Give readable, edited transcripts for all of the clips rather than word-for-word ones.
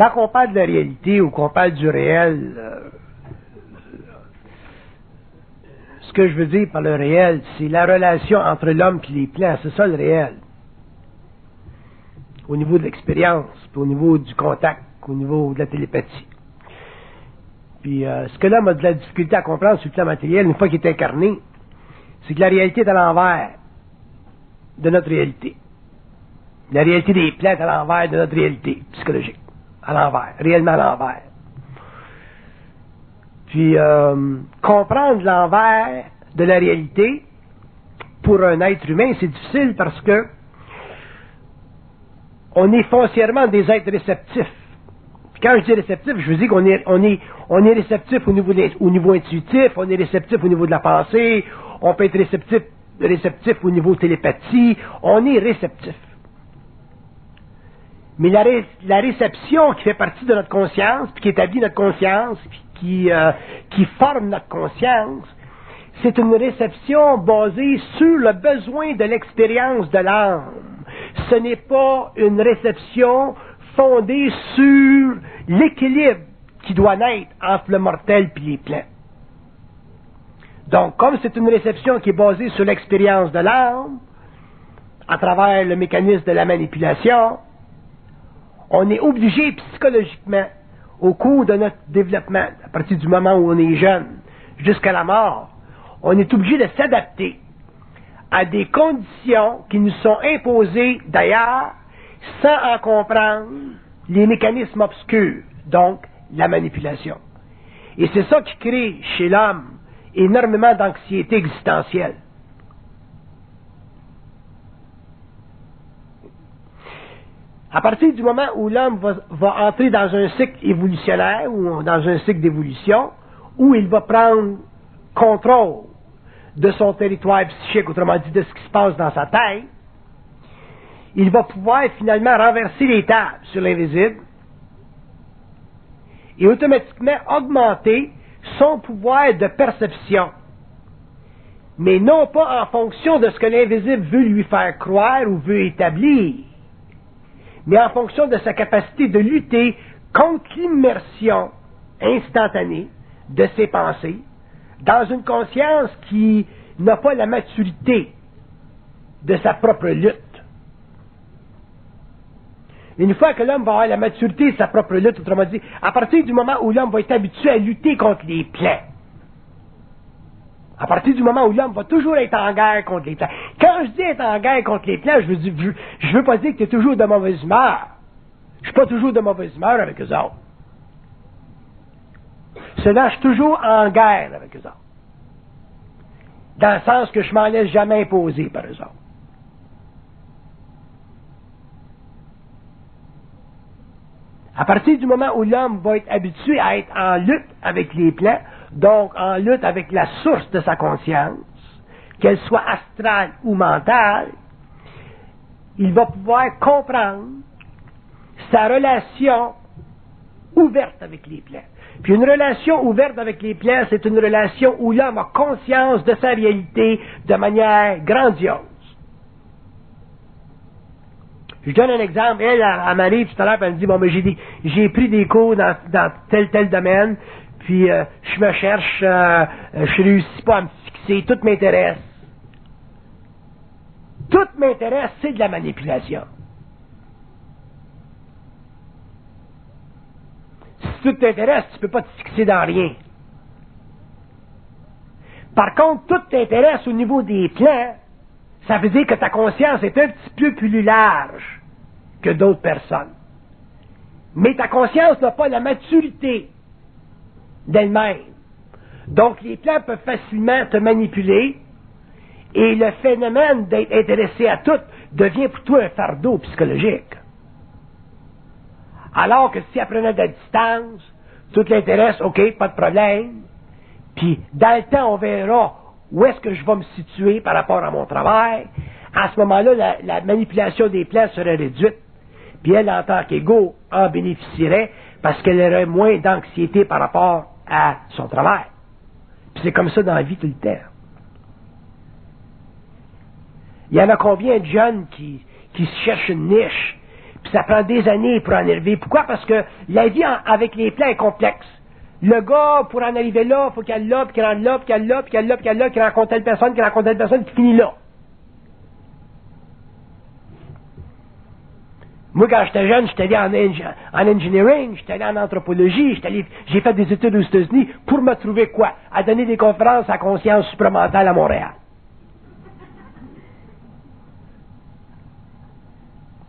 Quand on parle de la réalité ou qu'on parle du réel, ce que je veux dire par le réel, c'est la relation entre l'homme et les plants. C'est ça le réel. Au niveau de l'expérience, puis au niveau du contact, au niveau de la télépathie. Puis ce que l'homme a de la difficulté à comprendre sur le plan matériel, une fois qu'il est incarné, c'est que la réalité est à l'envers de notre réalité. La réalité des plants est à l'envers de notre réalité psychologique. À l'envers, réellement à l'envers. Puis, comprendre l'envers de la réalité pour un être humain, c'est difficile parce que on est foncièrement des êtres réceptifs. Puis quand je dis réceptif, je veux dire qu'on est réceptif au niveau intuitif, on est réceptif au niveau de la pensée, on peut être réceptif au niveau télépathie, on est réceptif. Mais la réception qui fait partie de notre conscience, puis qui établit notre conscience, puis qui forme notre conscience, c'est une réception basée sur le besoin de l'expérience de l'âme. Ce n'est pas une réception fondée sur l'équilibre qui doit naître entre le mortel et les plants. Donc, comme c'est une réception qui est basée sur l'expérience de l'âme, à travers le mécanisme de la manipulation, on est obligé psychologiquement, au cours de notre développement, à partir du moment où on est jeune, jusqu'à la mort, on est obligé de s'adapter à des conditions qui nous sont imposées d'ailleurs, sans en comprendre les mécanismes obscurs, donc la manipulation. Et c'est ça qui crée chez l'homme énormément d'anxiété existentielle. À partir du moment où l'homme va entrer dans un cycle évolutionnaire ou dans un cycle d'évolution, où il va prendre contrôle de son territoire psychique, autrement dit de ce qui se passe dans sa tête, il va pouvoir finalement renverser les tables sur l'invisible et automatiquement augmenter son pouvoir de perception. Mais non pas en fonction de ce que l'invisible veut lui faire croire ou veut établir, mais en fonction de sa capacité de lutter contre l'immersion instantanée de ses pensées dans une conscience qui n'a pas la maturité de sa propre lutte. Une fois que l'homme va avoir la maturité de sa propre lutte, autrement dit, à partir du moment où l'homme va être habitué à lutter contre les plans, à partir du moment où l'homme va toujours être en guerre contre les plans. Quand je dis être en guerre contre les plans, je veux pas dire que tu es toujours de mauvaise humeur. Je suis pas toujours de mauvaise humeur avec eux autres. Cela, je suis toujours en guerre avec eux autres. Dans le sens que je m'en laisse jamais imposer par eux autres. À partir du moment où l'homme va être habitué à être en lutte avec les plans, donc en lutte avec la source de sa conscience, qu'elle soit astrale ou mentale, il va pouvoir comprendre sa relation ouverte avec les plans. Puis une relation ouverte avec les plans, c'est une relation où l'homme a conscience de sa réalité de manière grandiose. Je donne un exemple. Elle m'arrive tout à l'heure, elle me dit, bon, mais j'ai pris des cours dans tel domaine, puis je me cherche, je réussis pas à me fixer, tout m'intéresse. Tout m'intéresse, c'est de la manipulation. Si tout t'intéresse, tu peux pas te fixer dans rien. Par contre, tout t'intéresse au niveau des plans, ça veut dire que ta conscience est un petit peu plus large que d'autres personnes. Mais ta conscience n'a pas la maturité d'elle-même. Donc, les plans peuvent facilement te manipuler et le phénomène d'être intéressé à tout devient pour toi un fardeau psychologique. Alors que si elle prenait de la distance, tout l'intéresse, ok, pas de problème, puis dans le temps, on verra où est-ce que je vais me situer par rapport à mon travail. À ce moment-là, la manipulation des plans serait réduite. Puis elle, en tant qu'égo, en bénéficierait parce qu'elle aurait moins d'anxiété par rapport à son travail. Puis c'est comme ça dans la vie tout le temps. Il y en a combien de jeunes qui se cherchent une niche, puis ça prend des années pour en arriver. Pourquoi? Parce que la vie avec les plans est complexe. Le gars, pour en arriver là, il faut qu'il aille là, puis qu'il rentre là, puis qu'il aille là, puis qu'il aille là, puis qu'il aille là, qu'il rencontre telle personne, qu'il rencontre telle personne, puis finit là. Moi, quand j'étais jeune, j'étais allé en engineering, j'étais allé en anthropologie, j'ai fait des études aux États-Unis pour me trouver quoi? À donner des conférences à conscience supramentale à Montréal.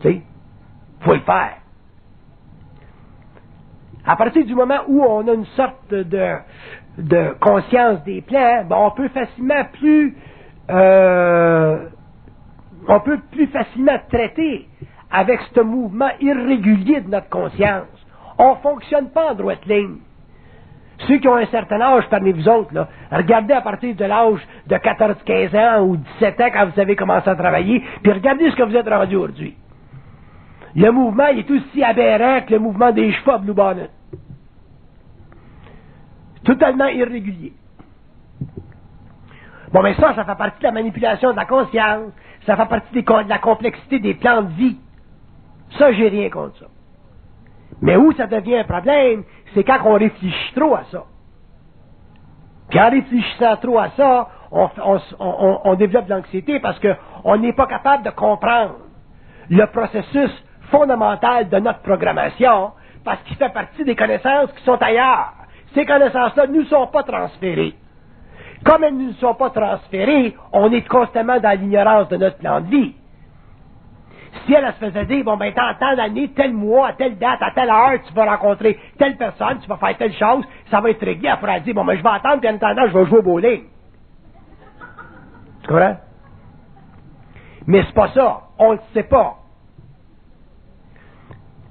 Tu sais, faut le faire. À partir du moment où on a une sorte de conscience des plans, ben on peut facilement on peut plus facilement traiter avec ce mouvement irrégulier de notre conscience. On ne fonctionne pas en droite ligne. Ceux qui ont un certain âge parmi vous autres, là, regardez à partir de l'âge de 14-15 ans ou 17 ans quand vous avez commencé à travailler, puis regardez ce que vous êtes rendu aujourd'hui. Le mouvement il est aussi aberrant que le mouvement des chevaux à Blue Bonnet. Totalement irrégulier. Bon, mais ça fait partie de la manipulation de la conscience, ça fait partie de la complexité des plans de vie. Ça, j'ai rien contre ça. Mais où ça devient un problème, c'est quand on réfléchit trop à ça. Puis en réfléchissant trop à ça, on développe de l'anxiété parce qu'on n'est pas capable de comprendre le processus fondamental de notre programmation parce qu'il fait partie des connaissances qui sont ailleurs. Ces connaissances-là ne nous sont pas transférées. Comme elles ne nous sont pas transférées, on est constamment dans l'ignorance de notre plan de vie. Si elle se faisait dire, bon, ben, tant d'années, tel mois, à telle date, à telle heure, tu vas rencontrer telle personne, tu vas faire telle chose, ça va être réglé. Elle pourra dire, bon, ben, je vais attendre, puis en attendant, je vais jouer au bowling. Tu comprends? Mais c'est pas ça. On ne le sait pas.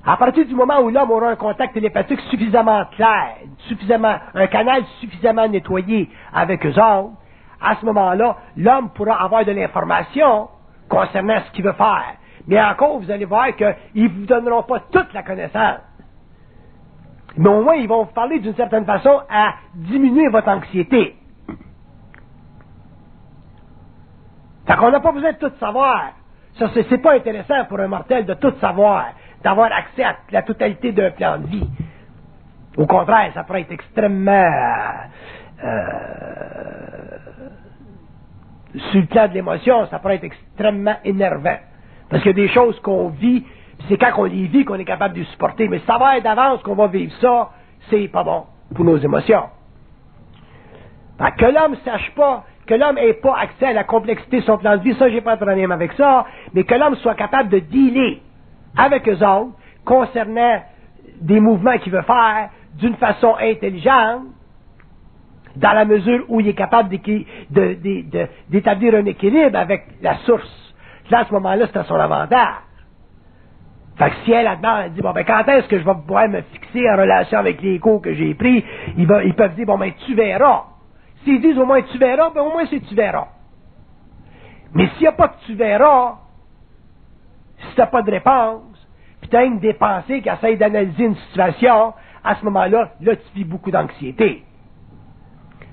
À partir du moment où l'homme aura un contact télépathique suffisamment clair, un canal suffisamment nettoyé avec eux autres, à ce moment-là, l'homme pourra avoir de l'information concernant ce qu'il veut faire. Mais encore, vous allez voir qu'ils ne vous donneront pas toute la connaissance. Mais au moins, ils vont vous parler d'une certaine façon à diminuer votre anxiété. Fait qu'on n'a pas besoin de tout savoir. Ça, c'est pas intéressant pour un mortel de tout savoir, d'avoir accès à la totalité d'un plan de vie. Au contraire, ça pourrait être extrêmement sur le plan de l'émotion, ça pourrait être extrêmement énervant. Parce qu'il y a des choses qu'on vit, c'est quand on les vit qu'on est capable de les supporter. Mais savoir d'avance qu'on va vivre ça, c'est pas bon pour nos émotions. Que l'homme ne sache pas, que l'homme n'ait pas accès à la complexité de son plan de vie, ça, j'ai pas de problème avec ça, mais que l'homme soit capable de dealer avec eux autres concernant des mouvements qu'il veut faire d'une façon intelligente, dans la mesure où il est capable d'établir un équilibre avec la source. Là, à ce moment-là, c'est à son avantage. Fait que si elle, là-dedans, elle dit, bon, ben, quand est-ce que je vais pouvoir me fixer en relation avec les cours que j'ai pris, ils peuvent dire, bon, ben, tu verras. S'ils disent au moins tu verras, ben, au moins c'est tu verras. Mais s'il n'y a pas que tu verras, si tu n'as pas de réponse, puis tu as une des pensées qui essaie d'analyser une situation, à ce moment-là, là, tu vis beaucoup d'anxiété.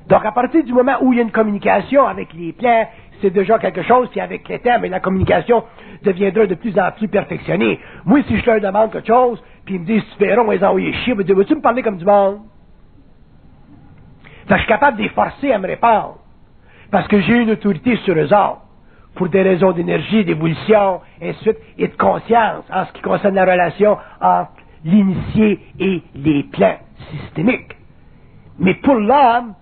Donc, à partir du moment où il y a une communication avec les plans, c'est déjà quelque chose, puis avec les temps, mais la communication deviendra de plus en plus perfectionnée. Moi, si je leur demande quelque chose, puis ils me disent, tu verras, on va les envoyer chier, ils me disent, veux-tu me parler comme du monde? Fait que je suis capable de les forcer à me répondre, parce que j'ai une autorité sur eux autres, pour des raisons d'énergie, d'évolution, et ainsi de suite, et de conscience, en ce qui concerne la relation entre l'initié et les plans systémiques. Mais pour l'homme,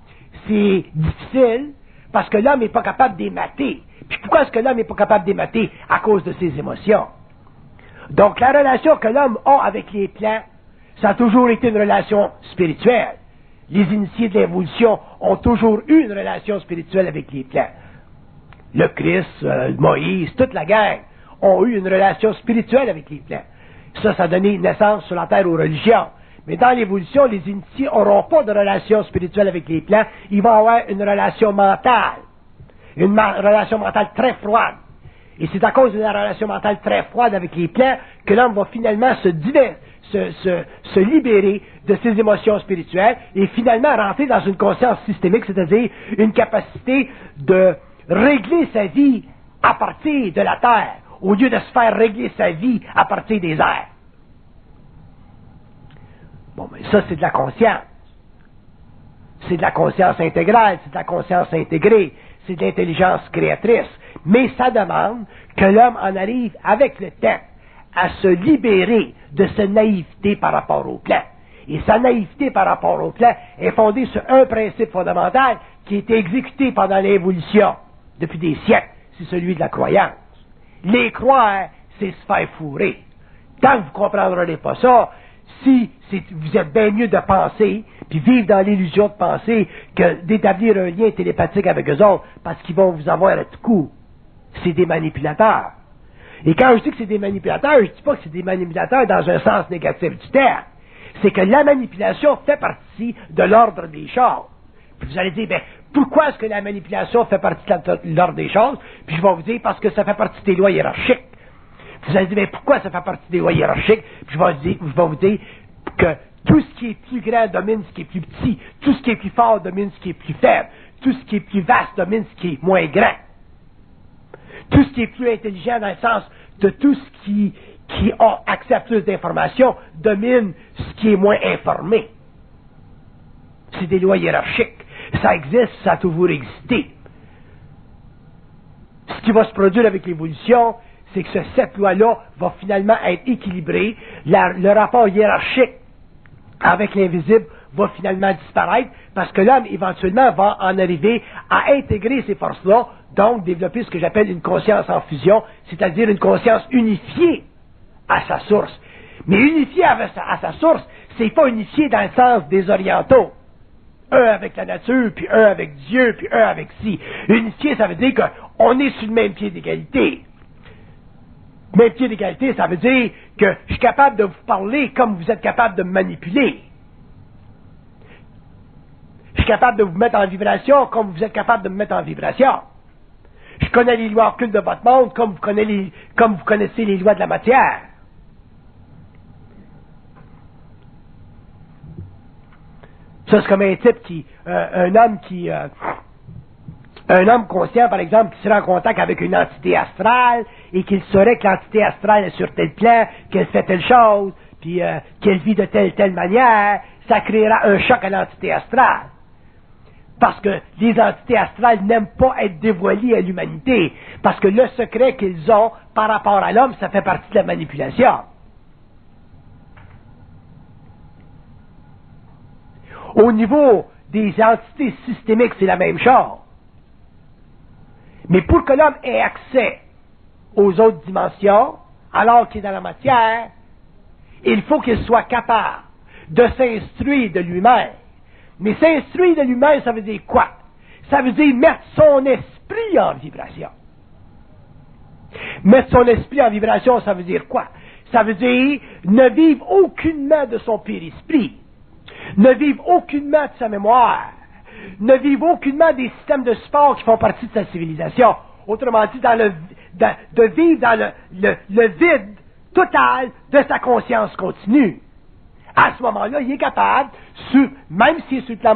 c'est difficile, parce que l'homme n'est pas capable d'émater. Puis pourquoi est-ce que l'homme n'est pas capable d'émater? À cause de ses émotions. Donc la relation que l'homme a avec les plans, ça a toujours été une relation spirituelle. Les initiés de l'évolution ont toujours eu une relation spirituelle avec les plans. Le Christ, Moïse, toute la gang ont eu une relation spirituelle avec les plans. Ça a donné naissance sur la terre aux religions. Mais dans l'évolution, les initiés n'auront pas de relation spirituelle avec les plans. Ils vont avoir une relation mentale. Une relation mentale très froide. Et c'est à cause de la relation mentale très froide avec les plans que l'homme va finalement se libérer de ses émotions spirituelles et finalement rentrer dans une conscience systémique, c'est-à-dire une capacité de régler sa vie à partir de la terre, au lieu de se faire régler sa vie à partir des airs. Bon, mais ça, c'est de la conscience. C'est de la conscience intégrale, c'est de la conscience intégrée, c'est de l'intelligence créatrice. Mais ça demande que l'homme en arrive avec le temps à se libérer de sa naïveté par rapport au plan. Et sa naïveté par rapport au plan est fondée sur un principe fondamental qui a été exécuté pendant l'évolution depuis des siècles, c'est celui de la croyance. Les croire, c'est se faire fourrer. Tant que vous ne comprendrez pas ça, si vous êtes bien mieux de penser, puis vivre dans l'illusion de penser, que d'établir un lien télépathique avec eux autres, parce qu'ils vont vous avoir à tout coup. C'est des manipulateurs. Et quand je dis que c'est des manipulateurs, je ne dis pas que c'est des manipulateurs dans un sens négatif du terme. C'est que la manipulation fait partie de l'ordre des choses. Puis vous allez dire, ben, pourquoi est-ce que la manipulation fait partie de l'ordre des choses? Puis je vais vous dire, parce que ça fait partie des lois hiérarchiques. Vous allez dire, mais pourquoi ça fait partie des lois hiérarchiques? Puis je vais vous dire que tout ce qui est plus grand domine ce qui est plus petit. Tout ce qui est plus fort domine ce qui est plus faible. Tout ce qui est plus vaste domine ce qui est moins grand. Tout ce qui est plus intelligent dans le sens de tout ce qui a accès à plus d'informations domine ce qui est moins informé. C'est des lois hiérarchiques. Ça existe, ça a toujours existé. Ce qui va se produire avec l'évolution, c'est que cette loi-là va finalement être équilibrée. Le rapport hiérarchique avec l'invisible va finalement disparaître parce que l'homme, éventuellement, va en arriver à intégrer ces forces-là, donc développer ce que j'appelle une conscience en fusion, c'est-à-dire une conscience unifiée à sa source. Mais unifiée à sa source, c'est pas unifié dans le sens des orientaux. Un avec la nature, puis un avec Dieu, puis un avec si. Unifié, ça veut dire qu'on est sur le même pied d'égalité. Même pied d'égalité, ça veut dire que je suis capable de vous parler comme vous êtes capable de me manipuler. Je suis capable de vous mettre en vibration comme vous êtes capable de me mettre en vibration. Je connais les lois occultes de votre monde comme vous connaissez les lois de la matière. Ça, c'est comme un type un homme conscient, par exemple, qui serait en contact avec une entité astrale et qu'il saurait que l'entité astrale est sur tel plan, qu'elle fait telle chose, puis qu'elle vit de telle manière, ça créera un choc à l'entité astrale. Parce que les entités astrales n'aiment pas être dévoilées à l'humanité. Parce que le secret qu'ils ont par rapport à l'homme, ça fait partie de la manipulation. Au niveau des entités systémiques, c'est la même chose. Mais pour que l'homme ait accès aux autres dimensions, alors qu'il est dans la matière, il faut qu'il soit capable de s'instruire de lui-même. Mais s'instruire de lui-même, ça veut dire quoi? Ça veut dire mettre son esprit en vibration. Mettre son esprit en vibration, ça veut dire quoi? Ça veut dire ne vivre aucunement de son périsprit, ne vivre aucunement de sa mémoire, ne vivre aucunement des systèmes de support qui font partie de sa civilisation. Autrement dit, de vivre dans le vide total de sa conscience continue. À ce moment-là, il est capable, même s'il est sur le plan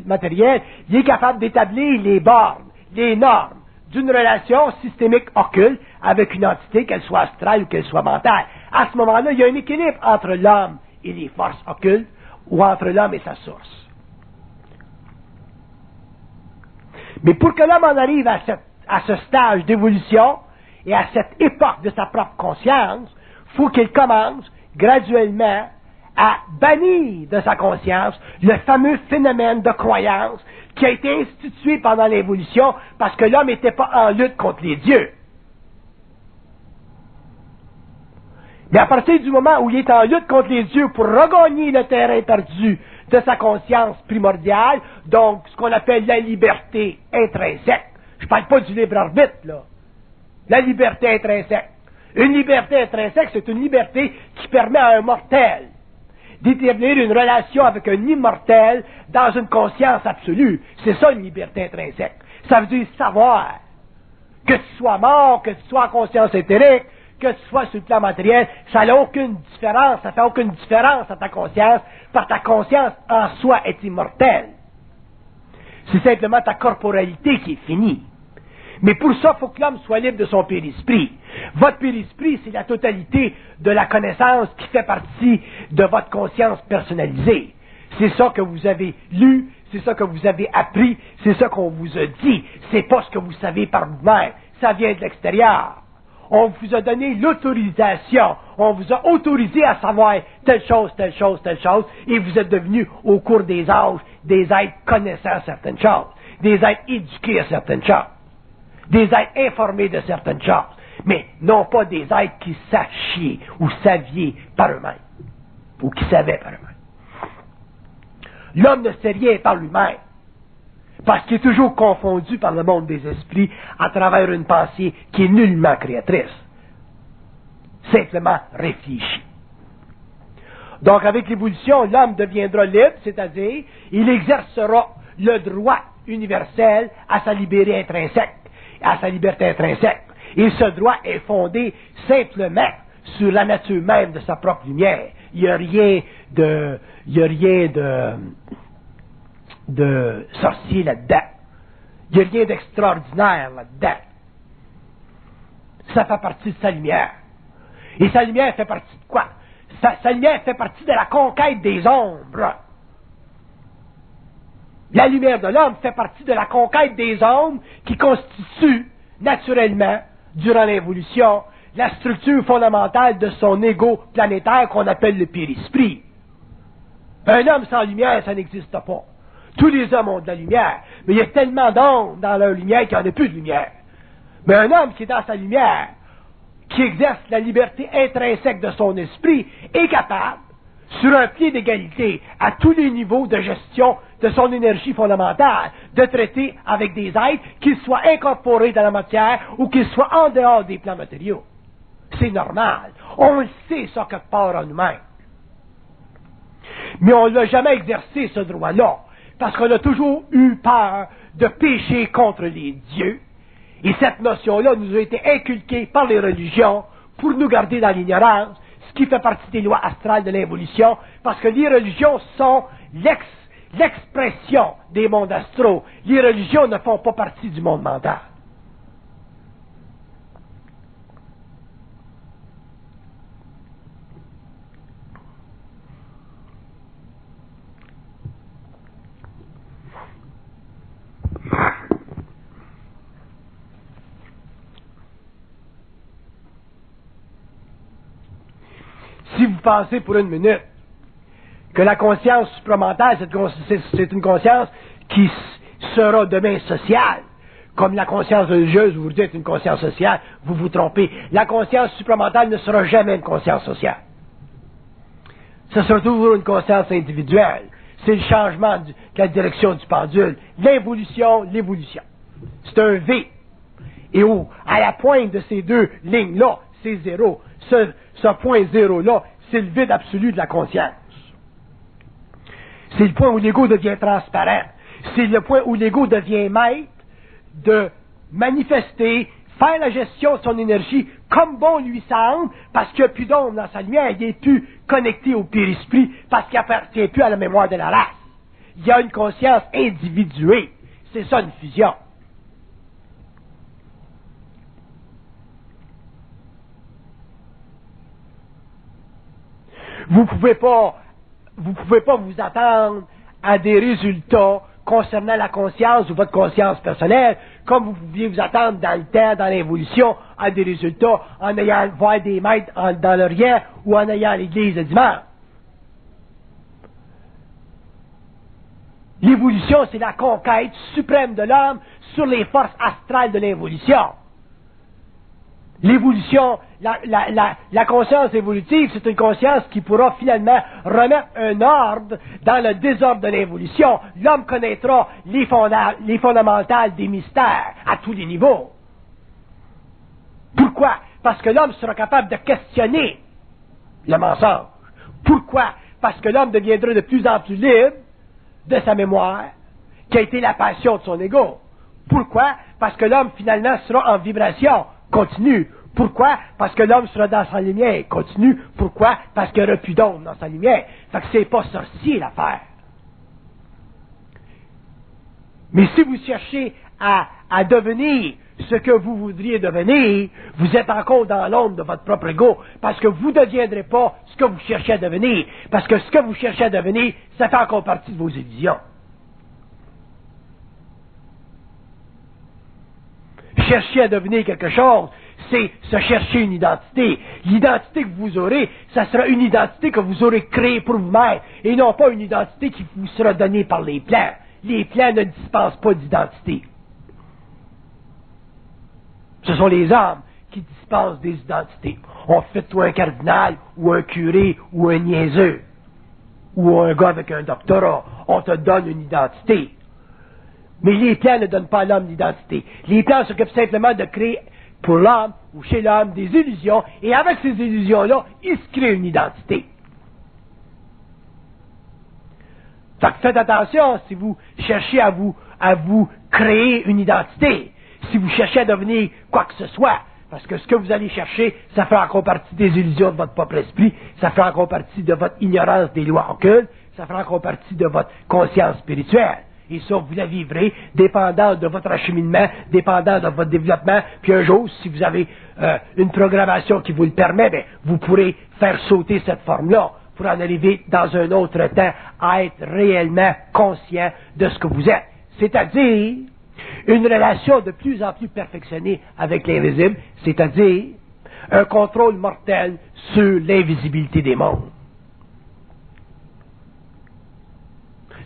matériel, il est capable d'établir les bornes, les normes d'une relation systémique occulte avec une entité, qu'elle soit astrale ou qu'elle soit mentale. À ce moment-là, il y a un équilibre entre l'homme et les forces occultes ou entre l'homme et sa source. Mais pour que l'homme en arrive à ce stage d'évolution et à cette époque de sa propre conscience, il faut qu'il commence graduellement à bannir de sa conscience le fameux phénomène de croyance qui a été institué pendant l'évolution parce que l'homme n'était pas en lutte contre les dieux. Mais à partir du moment où il est en lutte contre les dieux pour regagner le terrain perdu de sa conscience primordiale, donc ce qu'on appelle la liberté intrinsèque, je ne parle pas du libre arbitre, là, la liberté intrinsèque. Une liberté intrinsèque, c'est une liberté qui permet à un mortel d'établir une relation avec un immortel dans une conscience absolue. C'est ça une liberté intrinsèque. Ça veut dire savoir que tu sois mort, que tu sois en conscience éthérique, que tu sois sur le plan matériel, ça n'a aucune différence, ça fait aucune différence à ta conscience, parce que ta conscience en soi est immortelle. C'est simplement ta corporalité qui est finie. Mais pour ça, il faut que l'homme soit libre de son périsprit. Votre périsprit, c'est la totalité de la connaissance qui fait partie de votre conscience personnalisée. C'est ça que vous avez lu, c'est ça que vous avez appris, c'est ça qu'on vous a dit. C'est pas ce que vous savez par vous-même. Ça vient de l'extérieur. On vous a donné l'autorisation. On vous a autorisé à savoir telle chose, telle chose, telle chose, et vous êtes devenus, au cours des âges, des êtres connaissant certaines choses, des êtres éduqués à certaines choses, des êtres informés de certaines choses, mais non pas des êtres qui sachiez ou saviez par eux-mêmes, ou qui savaient par eux-mêmes. L'homme ne sait rien par lui-même, parce qu'il est toujours confondu par le monde des esprits à travers une pensée qui est nullement créatrice, simplement réfléchie. Donc avec l'évolution, l'homme deviendra libre, c'est-à-dire il exercera le droit universel à sa liberté intrinsèque, à sa liberté intrinsèque. Et ce droit est fondé simplement sur la nature même de sa propre lumière. Il n'y a rien de sorcier là-dedans. Il n'y a rien d'extraordinaire là-dedans. Ça fait partie de sa lumière. Et sa lumière fait partie de quoi? Sa lumière fait partie de la conquête des ombres. La lumière de l'homme fait partie de la conquête des ombres qui constitue naturellement, durant l'évolution, la structure fondamentale de son ego planétaire qu'on appelle le périsprit. Un homme sans lumière, ça n'existe pas. Tous les hommes ont de la lumière, mais il y a tellement d'ombres dans leur lumière qu'il n'y en a plus de lumière. Mais un homme qui est dans sa lumière, qui exerce la liberté intrinsèque de son esprit, est capable, sur un pied d'égalité, à tous les niveaux de gestion de son énergie fondamentale, de traiter avec des êtres, qu'ils soient incorporés dans la matière ou qu'ils soient en dehors des plans matériaux. C'est normal. On le sait, ça, quelque part en nous-mêmes. Mais on ne l'a jamais exercé, ce droit-là, parce qu'on a toujours eu peur de pécher contre les dieux. Et cette notion-là nous a été inculquée par les religions pour nous garder dans l'ignorance, ce qui fait partie des lois astrales de l'évolution, parce que les religions sont l'expression des mondes astraux. Les religions ne font pas partie du monde mental. Si vous pensez pour une minute que la conscience supramentale, c'est une conscience qui sera demain sociale, comme la conscience religieuse, vous dites une conscience sociale, vous vous trompez. La conscience supramentale ne sera jamais une conscience sociale. Ce sera toujours une conscience individuelle. C'est le changement de la direction du pendule. L'évolution. C'est un V. Et à la pointe de ces deux lignes-là, c'est zéro. Ce point zéro-là, c'est le vide absolu de la conscience. C'est le point où l'ego devient transparent. C'est le point où l'ego devient maître de manifester, faire la gestion de son énergie comme bon lui semble, parce qu'il n'y a plus d'ombre dans sa lumière, il n'est plus connecté au périsprit, parce qu'il n'appartient plus à la mémoire de la race. Il y a une conscience individuée. C'est ça une fusion. Vous pouvez pas vous attendre à des résultats concernant la conscience ou votre conscience personnelle, comme vous pouviez vous attendre dans le temps, dans l'évolution, à des résultats en ayant voir des maîtres dans le rien ou en ayant l'église le dimanche. L'évolution, c'est la conquête suprême de l'homme sur les forces astrales de l'évolution. L'évolution, la conscience évolutive, c'est une conscience qui pourra finalement remettre un ordre dans le désordre de l'évolution. L'homme connaîtra les fondamentales des mystères à tous les niveaux. Pourquoi? Parce que l'homme sera capable de questionner le mensonge. Pourquoi? Parce que l'homme deviendra de plus en plus libre de sa mémoire, qui a été la passion de son ego. Pourquoi? Parce que l'homme finalement sera en vibration continue. Pourquoi? Parce que l'homme sera dans sa lumière continue. Pourquoi? Parce qu'il n'y aura plus d'ombre dans sa lumière. Fait que c'est pas sorcier l'affaire. Mais si vous cherchez à devenir ce que vous voudriez devenir, vous êtes encore dans l'ombre de votre propre ego, parce que vous ne deviendrez pas ce que vous cherchez à devenir, parce que ce que vous cherchez à devenir, ça fait encore partie de vos illusions. Chercher à devenir quelque chose, c'est se chercher une identité. L'identité que vous aurez, ça sera une identité que vous aurez créée pour vous-même, et non pas une identité qui vous sera donnée par les plans. Les plans ne dispensent pas d'identité. Ce sont les hommes qui dispensent des identités. On fait de toi un cardinal, ou un curé, ou un niaiseux, ou un gars avec un doctorat. On te donne une identité. Mais les plans ne donnent pas à l'homme d'identité. Les plans s'occupent simplement de créer pour l'homme, ou chez l'homme, des illusions, et avec ces illusions-là, il se crée une identité. Donc faites attention si vous cherchez à vous créer une identité. Si vous cherchez à devenir quoi que ce soit, parce que ce que vous allez chercher, ça fait encore partie des illusions de votre propre esprit, ça fait encore partie de votre ignorance des lois occultes, ça fait encore partie de votre conscience spirituelle. Et ça, vous la vivrez, dépendant de votre acheminement, dépendant de votre développement, puis un jour, si vous avez une programmation qui vous le permet, bien, vous pourrez faire sauter cette forme-là, pour en arriver dans un autre temps à être réellement conscient de ce que vous êtes. C'est-à-dire, une relation de plus en plus perfectionnée avec l'invisible, c'est-à-dire un contrôle mortel sur l'invisibilité des mondes.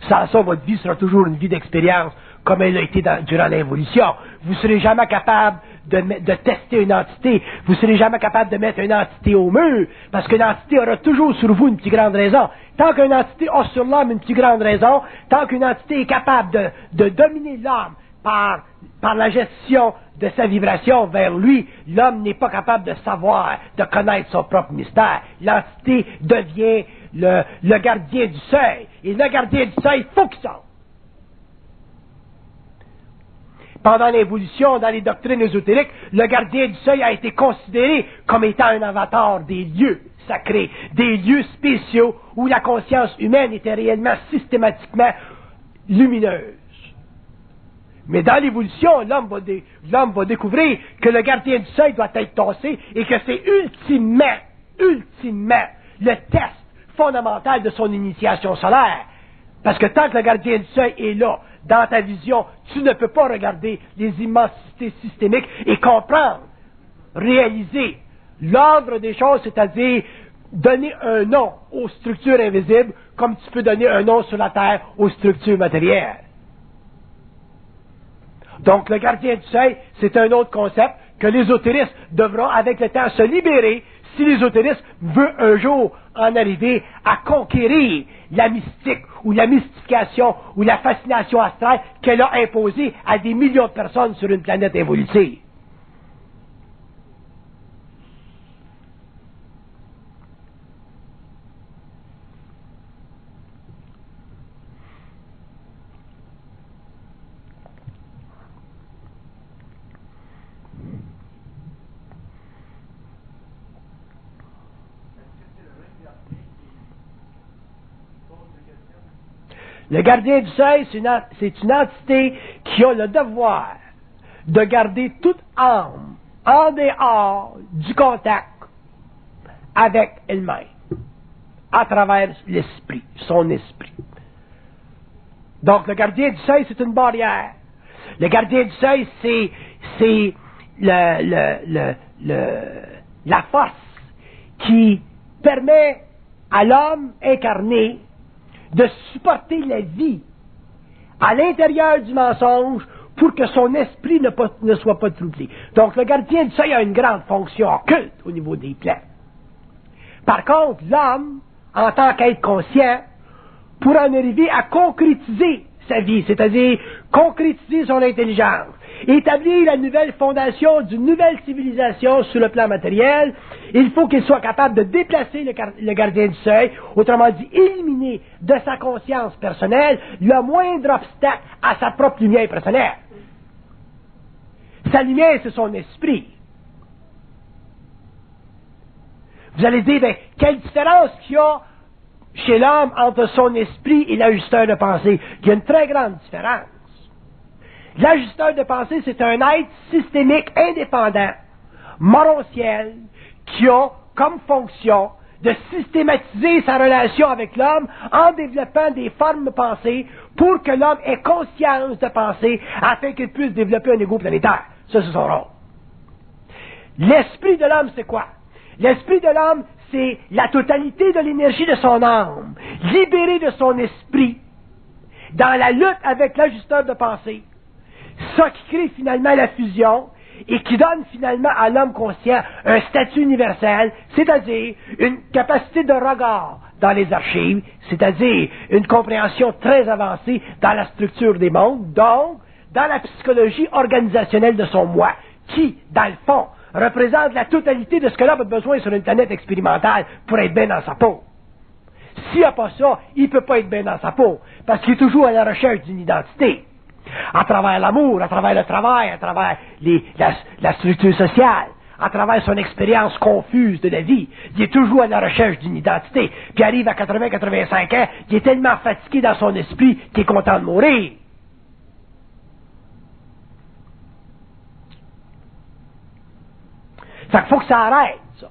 Sans ça, votre vie sera toujours une vie d'expérience, comme elle a été durant l'évolution. Vous ne serez jamais capable de tester une entité. Vous ne serez jamais capable de mettre une entité au mur, parce qu'une entité aura toujours sur vous une plus grande raison. Tant qu'une entité a sur l'homme une plus grande raison, tant qu'une entité est capable de dominer l'homme par la gestion de sa vibration vers lui, l'homme n'est pas capable de savoir, de connaître son propre mystère. L'entité devient le gardien du seuil. Et le gardien du seuil, il faut qu'il sorte. Pendant l'évolution, dans les doctrines ésotériques, le gardien du seuil a été considéré comme étant un avatar des lieux sacrés, des lieux spéciaux où la conscience humaine était réellement systématiquement lumineuse. Mais dans l'évolution, l'homme va découvrir que le gardien du seuil doit être tassé et que c'est ultimement le test fondamental de son initiation solaire. Parce que tant que le gardien du seuil est là, dans ta vision, tu ne peux pas regarder les immensités systémiques et comprendre, réaliser l'ordre des choses, c'est-à-dire donner un nom aux structures invisibles comme tu peux donner un nom sur la Terre aux structures matérielles. Donc, le gardien du seuil, c'est un autre concept que l'ésotérisme devront, avec le temps, se libérer si l'ésotérisme veut un jour en arriver à conquérir la mystique ou la mystification ou la fascination astrale qu'elle a imposée à des millions de personnes sur une planète évolutive. Le gardien du seuil, c'est une entité qui a le devoir de garder toute âme en dehors du contact avec elle-même, à travers l'esprit, son esprit. Donc, le gardien du seuil, c'est une barrière. Le gardien du seuil, c'est la force qui permet à l'homme incarné de supporter la vie à l'intérieur du mensonge pour que son esprit ne soit pas troublé. Donc, le gardien du seuil a une grande fonction occulte au niveau des plans. Par contre, l'homme, en tant qu'être conscient, pour en arriver à concrétiser sa vie, c'est-à-dire concrétiser son intelligence, établir la nouvelle fondation d'une nouvelle civilisation sur le plan matériel, il faut qu'il soit capable de déplacer le gardien du seuil, autrement dit, éliminer de sa conscience personnelle le moindre obstacle à sa propre lumière personnelle. Sa lumière, c'est son esprit. Vous allez dire, ben, quelle différence qu'il y a chez l'homme entre son esprit et l'ajusteur de pensée? Il y a une très grande différence. L'ajusteur de pensée, c'est un être systémique indépendant, morontiel, qui a comme fonction de systématiser sa relation avec l'homme en développant des formes de pensée pour que l'homme ait conscience de penser afin qu'il puisse développer un ego planétaire. Ça, c'est son rôle. L'esprit de l'homme, c'est quoi? L'esprit de l'homme, c'est la totalité de l'énergie de son âme, libérée de son esprit, dans la lutte avec l'ajusteur de pensée. Ça qui crée finalement la fusion et qui donne finalement à l'homme conscient un statut universel, c'est-à-dire une capacité de regard dans les archives, c'est-à-dire une compréhension très avancée dans la structure des mondes, donc dans la psychologie organisationnelle de son moi, qui, dans le fond, représente la totalité de ce que l'homme a besoin sur une planète expérimentale pour être bien dans sa peau. S'il n'y a pas ça, il ne peut pas être bien dans sa peau, parce qu'il est toujours à la recherche d'une identité. À travers l'amour, à travers le travail, à travers la structure sociale, à travers son expérience confuse de la vie, il est toujours à la recherche d'une identité. Puis il arrive à 80-85 ans, il est tellement fatigué dans son esprit qu'il est content de mourir. Ça qu'il faut que ça arrête, ça.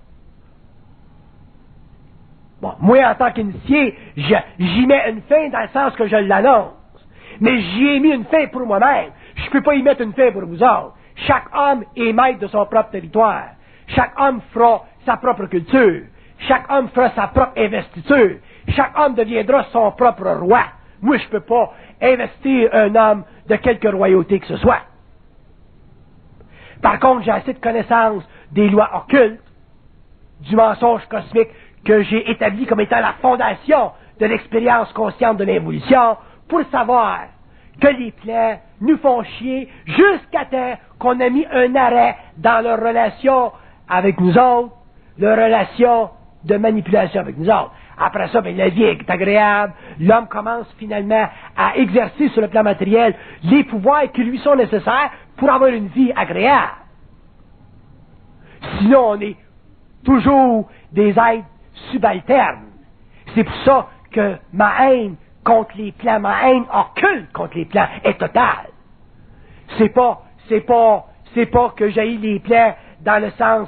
Bon, moi, en tant qu'initié, j'y mets une fin dans le sens que je l'annonce. Mais j'y ai mis une fin pour moi-même. Je ne peux pas y mettre une fin pour vous autres. Chaque homme est maître de son propre territoire. Chaque homme fera sa propre culture. Chaque homme fera sa propre investiture. Chaque homme deviendra son propre roi. Moi, je ne peux pas investir un homme de quelque royauté que ce soit. Par contre, j'ai assez de connaissances des lois occultes, du mensonge cosmique que j'ai établi comme étant la fondation de l'expérience consciente de l'évolution, pour savoir que les plans nous font chier jusqu'à temps qu'on a mis un arrêt dans leur relation avec nous autres, leur relation de manipulation avec nous autres. Après ça, la vie est agréable, l'homme commence finalement à exercer sur le plan matériel les pouvoirs qui lui sont nécessaires pour avoir une vie agréable. Sinon, on est toujours des êtres subalternes. C'est pour ça que ma haine contre les plans, ma haine occulte contre les plans est totale. C'est pas que j'haïs les plans dans le sens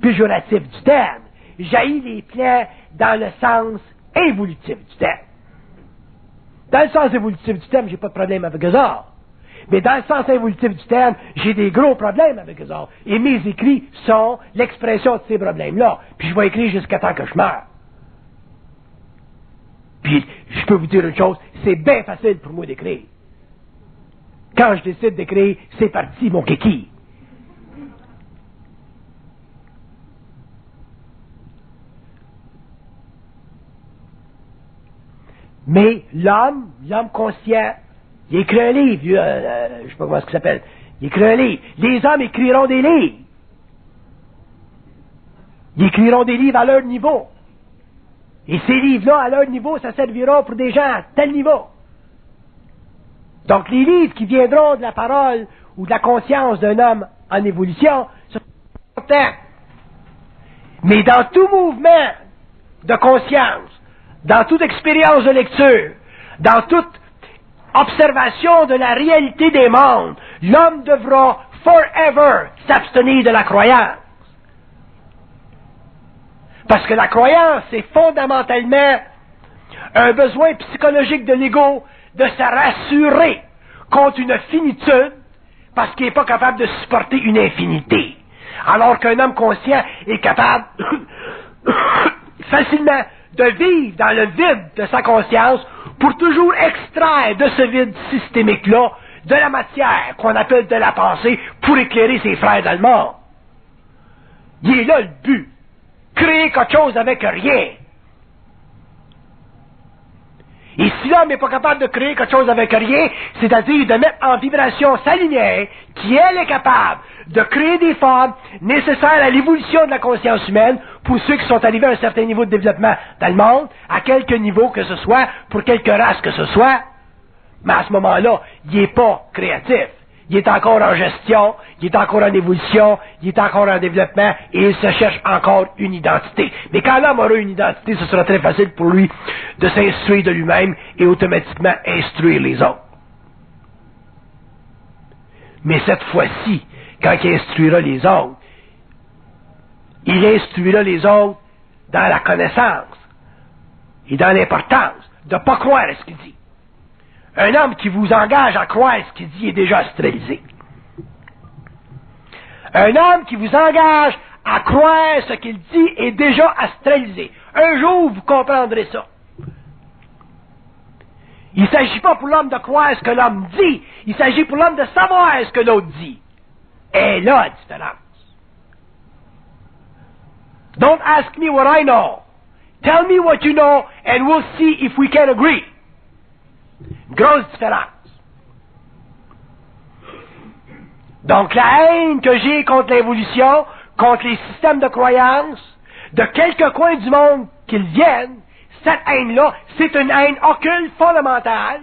péjoratif du terme. J'haïs les plans dans le sens évolutif du terme. Dans le sens évolutif du terme, j'ai pas de problème avec eux autres. Mais dans le sens évolutif du terme, j'ai des gros problèmes avec eux autres. Et mes écrits sont l'expression de ces problèmes-là. Puis je vais écrire jusqu'à temps que je meure. Puis, je peux vous dire une chose, c'est bien facile pour moi d'écrire. Quand je décide d'écrire, c'est parti, mon kiki. Mais l'homme conscient, il écrit un livre, je ne sais pas comment ça s'appelle, il écrit un livre. Les hommes écriront des livres. Ils écriront des livres à leur niveau. Et ces livres-là, à leur niveau, ça servira pour des gens à tel niveau. Donc, les livres qui viendront de la parole ou de la conscience d'un homme en évolution, c'est important. Mais dans tout mouvement de conscience, dans toute expérience de lecture, dans toute observation de la réalité des mondes, l'homme devra forever s'abstenir de la croyance. Parce que la croyance, c'est fondamentalement un besoin psychologique de l'ego de se rassurer contre une finitude parce qu'il n'est pas capable de supporter une infinité. Alors qu'un homme conscient est capable facilement de vivre dans le vide de sa conscience pour toujours extraire de ce vide systémique-là de la matière qu'on appelle de la pensée pour éclairer ses frères dans le monde. Il est là le but. Créer quelque chose avec rien. Et si l'homme n'est pas capable de créer quelque chose avec rien, c'est-à-dire de mettre en vibration sa lumière, qui elle est capable de créer des formes nécessaires à l'évolution de la conscience humaine pour ceux qui sont arrivés à un certain niveau de développement dans le monde, à quelque niveau que ce soit, pour quelque race que ce soit, mais à ce moment-là, il n'est pas créatif. Il est encore en gestion, il est encore en évolution, il est encore en développement et il se cherche encore une identité. Mais quand l'homme aura une identité, ce sera très facile pour lui de s'instruire de lui-même et automatiquement instruire les autres. Mais cette fois-ci, quand il instruira les autres, il instruira les autres dans la connaissance et dans l'importance de ne pas croire à ce qu'il dit. Un homme qui vous engage à croire à ce qu'il dit est déjà astralisé. Un homme qui vous engage à croire ce qu'il dit est déjà astralisé. Un jour, vous comprendrez ça. Il ne s'agit pas pour l'homme de croire ce que l'homme dit, il s'agit pour l'homme de savoir ce que l'autre dit. Et là, la différence. Don't ask me what I know. Tell me what you know and we'll see if we can agree. Grosse différence. Donc la haine que j'ai contre l'évolution, contre les systèmes de croyance, de quelques coins du monde qu'ils viennent, cette haine-là, c'est une haine occulte fondamentale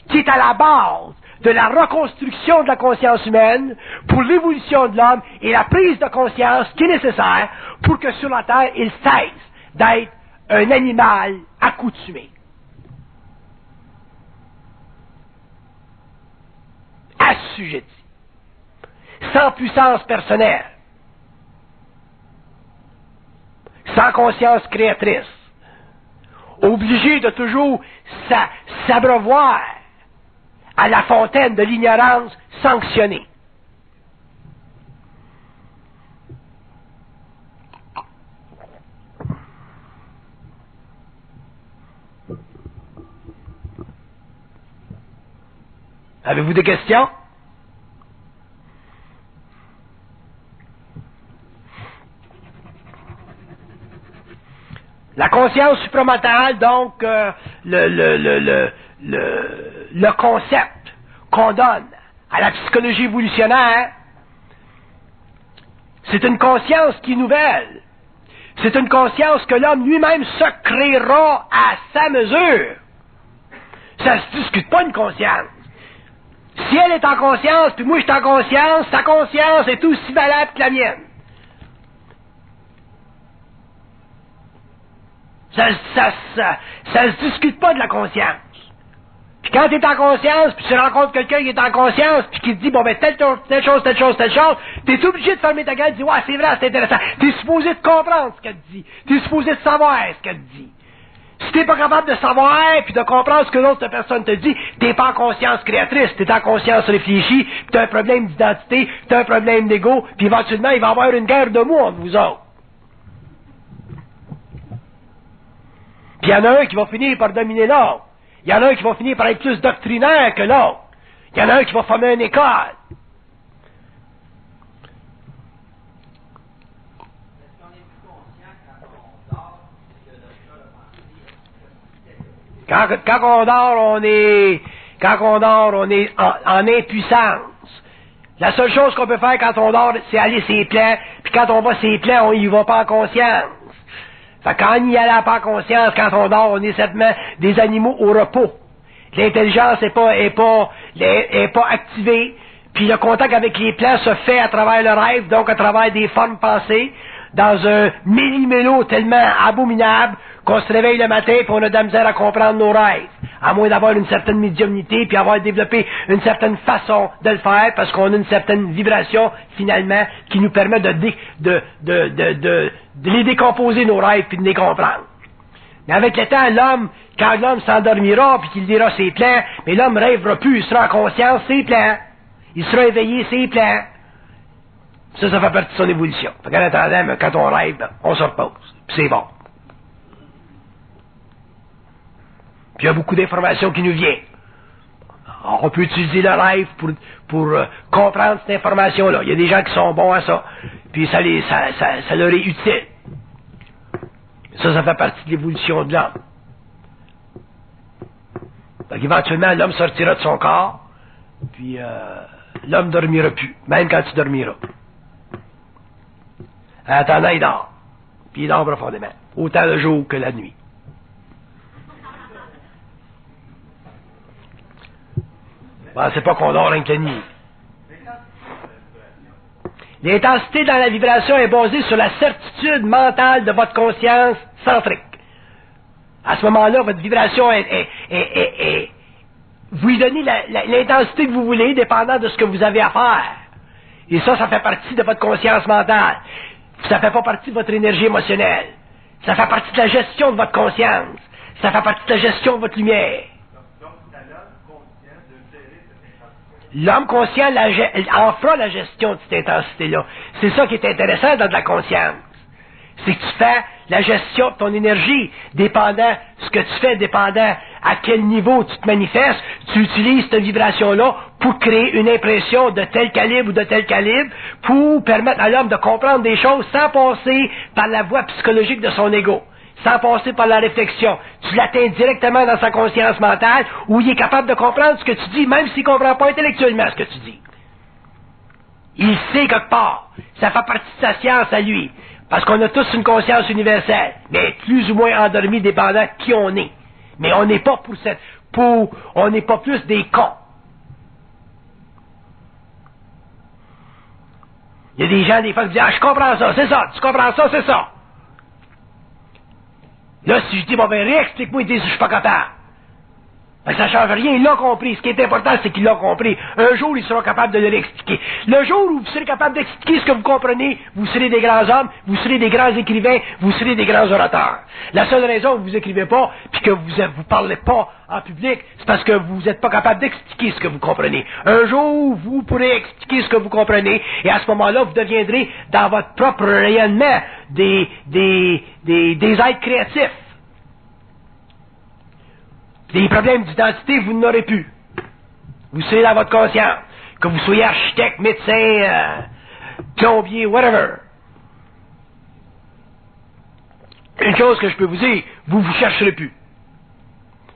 qui est à la base de la reconstruction de la conscience humaine pour l'évolution de l'homme et la prise de conscience qui est nécessaire pour que sur la Terre, il cesse d'être un animal accoutumé. Assujetti. Sans puissance personnelle. Sans conscience créatrice. Obligé de toujours s'abreuvoir à la fontaine de l'ignorance sanctionnée. Avez-vous des questions? La conscience supramentale, donc, le concept qu'on donne à la psychologie évolutionnaire, c'est une conscience qui est nouvelle. C'est une conscience que l'homme lui-même se créera à sa mesure. Ça ne se discute pas une conscience. Si elle est en conscience, puis moi je suis en conscience, sa conscience est aussi valable que la mienne. Ça se discute pas de la conscience. Puis quand tu es en conscience, puis tu rencontres quelqu'un qui est en conscience, puis qui te dit, bon ben, telle chose, t'es obligé de fermer ta gueule et de dire, ouais, c'est vrai, c'est intéressant. T'es supposé de comprendre ce qu'elle te dit. T'es supposé de savoir ce qu'elle te dit. Si t'es pas capable de savoir puis de comprendre ce que l'autre personne te dit, t'es pas en conscience créatrice, t'es en conscience réfléchie, puis t'as un problème d'identité, t'as un problème d'ego, puis éventuellement, il va y avoir une guerre de mots entre vous autres. Puis il y en a un qui va finir par dominer l'autre. Il y en a un qui va finir par être plus doctrinaire que l'autre. Il y en a un qui va former une école. Quand on dort, on est en impuissance. La seule chose qu'on peut faire quand on dort, c'est aller ses plans, puis quand on va ses plans, on y va pas en conscience. Fait quand on y allait pas en conscience, quand on dort, on est simplement des animaux au repos. L'intelligence est pas activée, puis le contact avec les plans se fait à travers le rêve, donc à travers des formes pensées, dans un méli-mélo tellement abominable qu'on se réveille le matin et on a de la misère à comprendre nos rêves, à moins d'avoir une certaine médiumnité puis avoir développé une certaine façon de le faire parce qu'on a une certaine vibration finalement qui nous permet de les décomposer nos rêves puis de les comprendre. Mais avec le temps, quand l'homme s'endormira puis qu'il dira ses plans, mais l'homme rêvera plus, il sera en conscience ses plans, il sera éveillé ses plans. Ça fait partie de son évolution. Fait qu'en attendant, quand on rêve, on se repose. Puis c'est bon. Puis il y a beaucoup d'informations qui nous viennent. On peut utiliser le rêve pour comprendre cette information-là. Il y a des gens qui sont bons à ça. Puis ça leur est utile. Ça fait partie de l'évolution de l'homme. Donc éventuellement, l'homme sortira de son corps. Puis l'homme ne dormira plus. Même quand tu dormiras. En attendant, il dort. Puis il dort profondément. Autant le jour que la nuit. Ben, c'est pas qu'on dort rien que la nuit. L'intensité dans la vibration est basée sur la certitude mentale de votre conscience centrique. À ce moment-là, votre vibration est vous lui donnez l'intensité que vous voulez, dépendant de ce que vous avez à faire. Et ça fait partie de votre conscience mentale. Ça fait pas partie de votre énergie émotionnelle. Ça fait partie de la gestion de votre conscience. Ça fait partie de la gestion de votre lumière. Donc, c'est à l'homme conscient de gérer cette intensité. L'homme conscient en fera la gestion de cette intensité-là. C'est ça qui est intéressant dans de la conscience. C'est que tu fais la gestion de ton énergie, dépendant ce que tu fais, dépendant à quel niveau tu te manifestes, tu utilises cette vibration-là pour créer une impression de tel calibre ou de tel calibre, pour permettre à l'homme de comprendre des choses sans passer par la voie psychologique de son ego, sans passer par la réflexion. Tu l'atteins directement dans sa conscience mentale, où il est capable de comprendre ce que tu dis, même s'il ne comprend pas intellectuellement ce que tu dis. Il sait quelque part. Ça fait partie de sa science à lui. Parce qu'on a tous une conscience universelle, mais plus ou moins endormie dépendant de qui on est. Mais on n'est pas on n'est pas plus des cons. Il y a des gens, des fois, qui disent, ah, je comprends ça, c'est ça, tu comprends ça, c'est ça. Là, si je dis, bon, ben, réexplique-moi, il dit, je suis pas capable. Ben, ça ne change rien, il l'a compris. Ce qui est important, c'est qu'il l'a compris. Un jour, il sera capable de le réexpliquer. Le jour où vous serez capable d'expliquer ce que vous comprenez, vous serez des grands hommes, vous serez des grands écrivains, vous serez des grands orateurs. La seule raison que vous écrivez pas, puis que vous parlez pas en public, c'est parce que vous n'êtes pas capable d'expliquer ce que vous comprenez. Un jour, vous pourrez expliquer ce que vous comprenez, et à ce moment-là, vous deviendrez, dans votre propre rayonnement, des êtres créatifs. Des problèmes d'identité, vous n'aurez plus. Vous serez dans votre conscience. Que vous soyez architecte, médecin, plombier, whatever. Une chose que je peux vous dire, vous chercherez plus.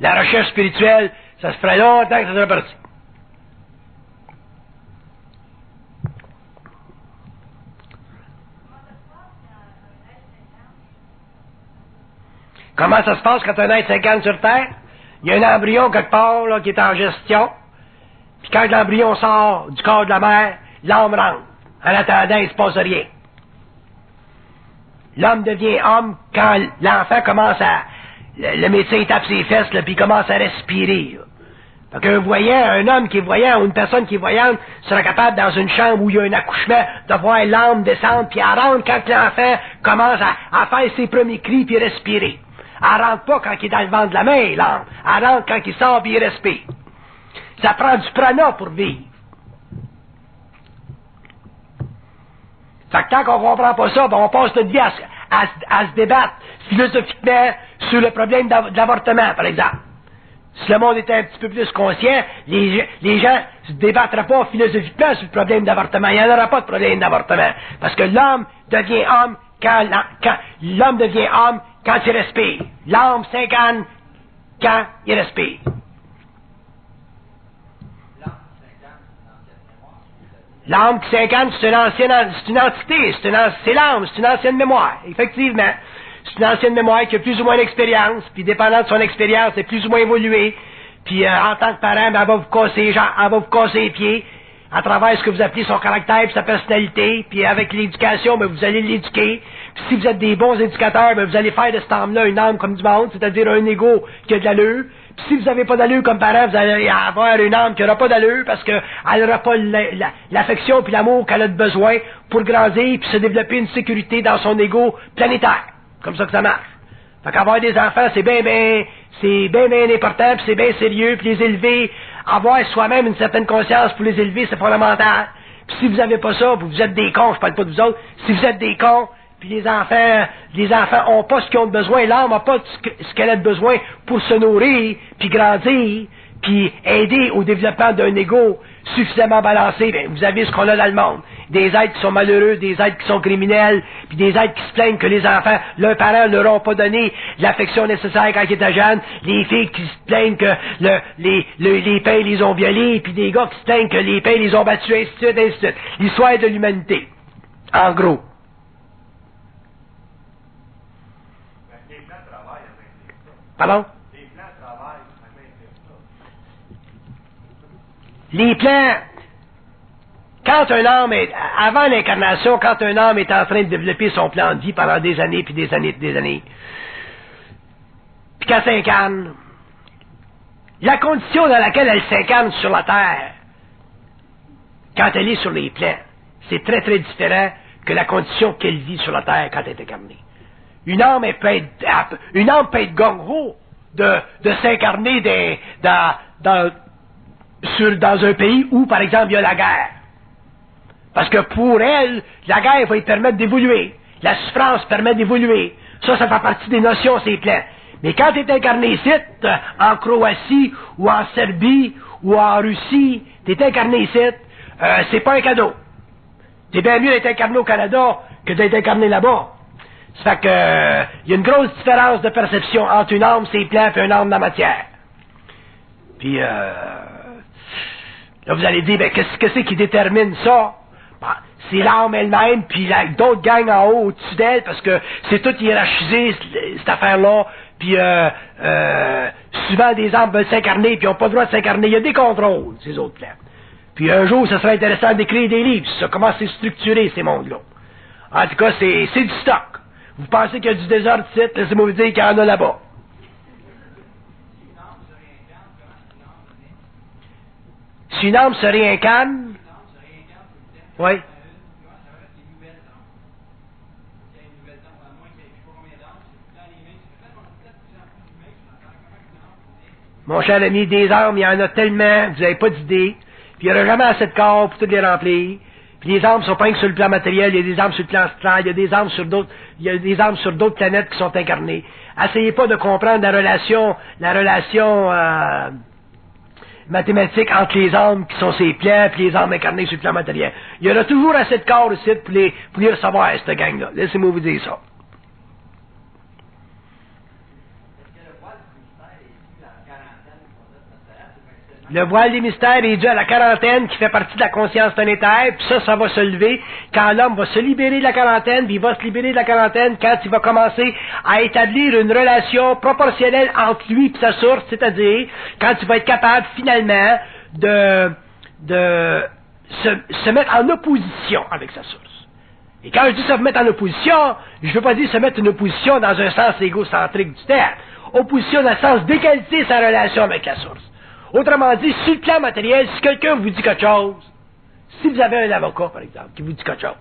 La recherche spirituelle, ça se ferait longtemps que ça serait parti. Comment ça se passe quand un être s'incarne sur Terre? Il y a un embryon quelque part là, qui est en gestion. Puis quand l'embryon sort du corps de la mère, l'âme rentre. En attendant, il ne se passe rien. L'homme devient homme quand l'enfant commence à... Le médecin tape ses fesses, là, puis il commence à respirer. Là. Fait qu'un voyant, un homme qui est voyant ou une personne qui est voyante sera capable, dans une chambre où il y a un accouchement, de voir l'âme descendre, puis elle rentre quand l'enfant commence à faire ses premiers cris, puis respirer. Elle rentre pas quand il est dans le ventre de la mère, l'âme. Elle rentre quand il sort et il respire. Ça prend du prana pour vivre. Fait que tant qu'on comprend pas ça, ben on passe notre vie à se débattre philosophiquement sur le problème de l'avortement, par exemple. Si le monde était un petit peu plus conscient, les gens se débattraient pas philosophiquement sur le problème d'avortement. Il n'y en aura pas de problème d'avortement. Parce que l'homme devient homme quand l'homme devient homme quand il respire. L'âme s'incarne quand il respire. L'âme qui s'incarne, c'est une entité, c'est l'âme, c'est une ancienne mémoire, effectivement. C'est une ancienne mémoire qui a plus ou moins d'expérience, puis dépendant de son expérience, c'est plus ou moins évolué. Puis en tant que parent, ben, elle va vous casser les pieds à travers ce que vous appelez son caractère et sa personnalité, puis avec l'éducation, ben, vous allez l'éduquer. Puis si vous êtes des bons éducateurs, ben, vous allez faire de cette âme-là une âme comme du monde, c'est-à-dire un ego qui a de l'allure. Puis si vous n'avez pas d'allure comme parent, vous allez avoir une âme qui n'aura pas d'allure parce qu'elle n'aura pas l'affection puis l'amour qu'elle a de besoin pour grandir puis se développer une sécurité dans son ego planétaire. Comme ça que ça marche. Fait qu'avoir des enfants, c'est bien important, puis c'est bien sérieux, puis les élever, avoir soi-même une certaine conscience pour les élever, c'est fondamental. Puis si vous n'avez pas ça, vous êtes des cons, je parle pas de vous autres, si vous êtes des cons, puis les enfants ont pas ce qu'ils ont de besoin, l'âme n'a pas ce qu'elle a de besoin pour se nourrir, puis grandir, puis aider au développement d'un ego suffisamment balancé, bien, vous avez ce qu'on a dans le monde. Des êtres qui sont malheureux, des êtres qui sont criminels, puis des êtres qui se plaignent que les enfants, leurs parents ne leur ont pas donné l'affection nécessaire quand ils étaient jeunes, les filles qui se plaignent que les pères les ont violés, puis des gars qui se plaignent que les pères les ont battus, ainsi de suite, ainsi de suite. L'histoire de l'humanité. En gros. Les plans travaillent avec ça. Pardon? Les plans travaillent avec ça. Les plans, quand un homme est, avant l'incarnation, quand un homme est en train de développer son plan de vie pendant des années, puis des années, puis des années, puis quand s'incarne, La condition dans laquelle elle s'incarne sur la terre, quand elle est sur les plans, c'est très très différent que la condition qu'elle vit sur la terre quand elle est incarnée. Une âme peut être gung-ho de s'incarner dans un pays où, par exemple, il y a la guerre. Parce que pour elle, la guerre va lui permettre d'évoluer. La souffrance permet d'évoluer. Ça fait partie des notions, ces plans. Mais quand tu es incarné ici, en Croatie, ou en Serbie, ou en Russie, tu es incarné ici, c'est pas un cadeau. C'est bien mieux d'être incarné au Canada que d'être incarné là-bas. Ça fait que, il y a une grosse différence de perception entre une âme, ses plans, et une âme de la matière. Puis, là, vous allez dire, ben, qu'est-ce que c'est qui détermine ça? Ben, c'est l'âme elle-même, puis d'autres gangs en haut, au-dessus d'elle, parce que c'est tout hiérarchisé, cette affaire-là. Puis, souvent, des âmes veulent s'incarner, puis ils n'ont pas le droit de s'incarner. Il y a des contrôles, ces autres plans. Puis, un jour, ça serait intéressant d'écrire des livres sur ça, comment c'est structuré, ces mondes-là. En tout cas, c'est du stock. Vous pensez qu'il y a du désordre ici, laissez-moi vous dire qu'il y en a là-bas. Si une âme se réincarne, oui. Mon cher ami, des âmes, il y en a tellement, vous n'avez pas d'idée. Puis il n'y aura jamais assez de corps pour toutes les remplir. Puis les âmes sont pas que sur le plan matériel, il y a des âmes sur le plan astral, il y a des âmes sur d'autres planètes qui sont incarnées. Essayez pas de comprendre la relation mathématique entre les âmes qui sont ses plans et les âmes incarnées sur le plan matériel. Il y aura toujours assez de corps ici pour les recevoir, cette gang-là. Laissez-moi vous dire ça. Le voile des mystères est dû à la quarantaine qui fait partie de la conscience planétaire, puis ça va se lever quand l'homme va se libérer de la quarantaine, puis il va se libérer de la quarantaine quand il va commencer à établir une relation proportionnelle entre lui et sa source, c'est-à-dire quand il va être capable finalement de se mettre en opposition avec sa source. Et quand je dis se mettre en opposition, je ne veux pas dire se mettre en opposition dans un sens égocentrique du terme. Opposition dans le sens d'égaliser sa relation avec la source. Autrement dit, sur le plan matériel, si quelqu'un vous dit quelque chose, si vous avez un avocat, par exemple, qui vous dit quelque chose,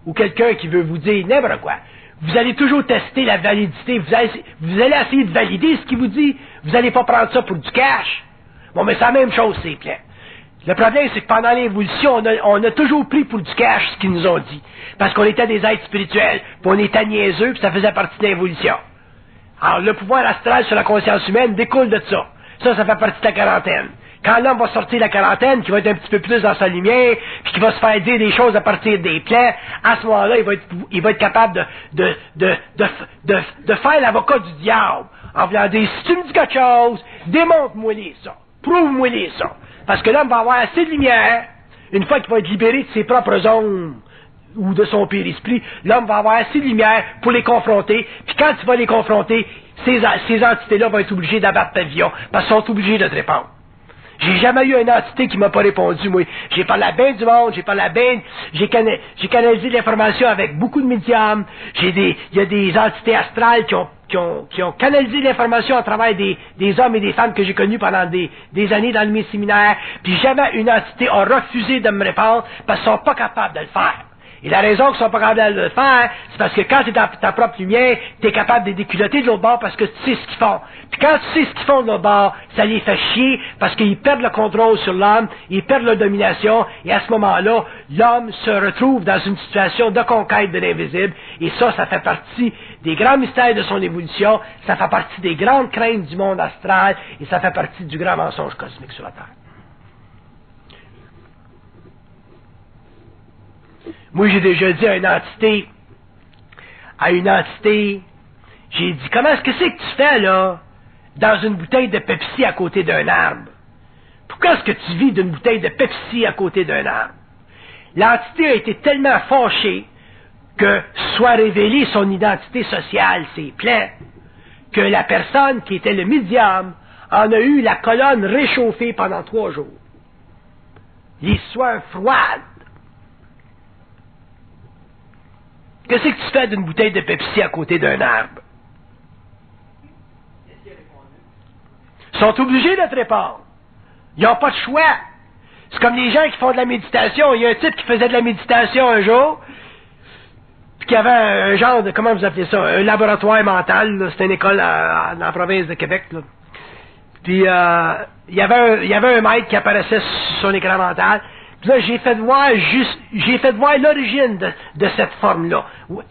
ou quelqu'un qui veut vous dire n'importe quoi, vous allez toujours tester la validité, vous allez essayer de valider ce qu'il vous dit, vous n'allez pas prendre ça pour du cash. Bon, mais c'est la même chose, c'est plein. Le problème, c'est que pendant l'évolution, on a toujours pris pour du cash ce qu'ils nous ont dit, parce qu'on était des êtres spirituels, puis on était niaiseux, puis ça faisait partie de l'évolution. Alors, le pouvoir astral sur la conscience humaine découle de ça. Ça fait partie de la quarantaine. Quand l'homme va sortir de la quarantaine, qui va être un petit peu plus dans sa lumière, puis qui va se faire dire des choses à partir des plans, à ce moment-là, il va être capable de faire l'avocat du diable, en voulant dire, si tu me dis quelque chose, démontre-moi-les ça, prouve-moi-les ça. Parce que l'homme va avoir assez de lumière, une fois qu'il va être libéré de ses propres ombres, ou de son périsprit, l'homme va avoir assez de lumière pour les confronter, puis quand il va les confronter, ces entités-là vont être obligées d'abattre pavillon, parce qu'ils sont obligés de te répondre. J'ai jamais eu une entité qui m'a pas répondu, moi. J'ai parlé à bien du monde, j'ai canalisé l'information avec beaucoup de médiums, il y a des entités astrales qui ont canalisé l'information à travers des hommes et des femmes que j'ai connus pendant des années dans mes séminaires, puis jamais une entité a refusé de me répondre parce qu'ils sont pas capables de le faire. Et la raison qu'ils sont pas capables de le faire, c'est parce que quand tu es dans ta propre lumière, tu es capable de déculotter de l'autre bord parce que tu sais ce qu'ils font. Puis quand tu sais ce qu'ils font de l'autre bord, ça les fait chier parce qu'ils perdent le contrôle sur l'homme, ils perdent leur domination, et à ce moment-là, l'homme se retrouve dans une situation de conquête de l'invisible, et ça fait partie des grands mystères de son évolution, ça fait partie des grandes craintes du monde astral, et ça fait partie du grand mensonge cosmique sur la Terre. Moi, j'ai déjà dit à une entité, j'ai dit, comment est-ce que c'est que tu fais, là, dans une bouteille de Pepsi à côté d'un arbre? Pourquoi est-ce que tu vis d'une bouteille de Pepsi à côté d'un arbre? L'entité a été tellement fâchée que soit révélée son identité sociale, ses plans, que la personne qui était le médium en a eu la colonne réchauffée pendant 3 jours. Les soins froides. Qu'est-ce que tu fais d'une bouteille de Pepsi à côté d'un arbre? sont obligés de te répondre. Ils n'ont pas de choix. C'est comme les gens qui font de la méditation. Il y a un type qui faisait de la méditation un jour, puis qui avait un genre de, comment vous appelez ça, un laboratoire mental, là. C'était une école dans la province de Québec, là. Puis il y avait un maître qui apparaissait sur son écran mental. Puis là, j'ai fait voir l'origine de cette forme-là.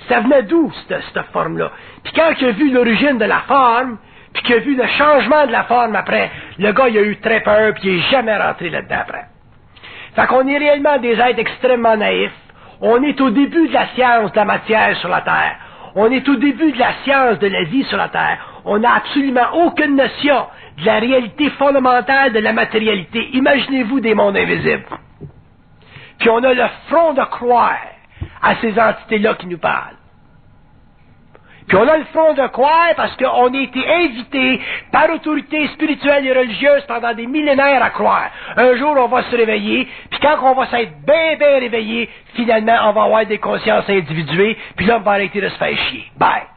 Ça venait d'où, cette forme-là? Puis quand il a vu l'origine de la forme, puis qu'il a vu le changement de la forme après, le gars, il a eu très peur, puis il n'est jamais rentré là-dedans après. Fait qu'on est réellement des êtres extrêmement naïfs. On est au début de la science de la matière sur la Terre. On est au début de la science de la vie sur la Terre. On n'a absolument aucune notion de la réalité fondamentale de la matérialité. Imaginez-vous des mondes invisibles. Puis on a le front de croire à ces entités-là qui nous parlent. Puis on a le front de croire parce qu'on a été invités par autorités spirituelles et religieuses pendant des millénaires à croire. Un jour, on va se réveiller, puis quand on va s'être bien réveillé, finalement, on va avoir des consciences individuées, puis là, on va arrêter de se faire chier. Bye!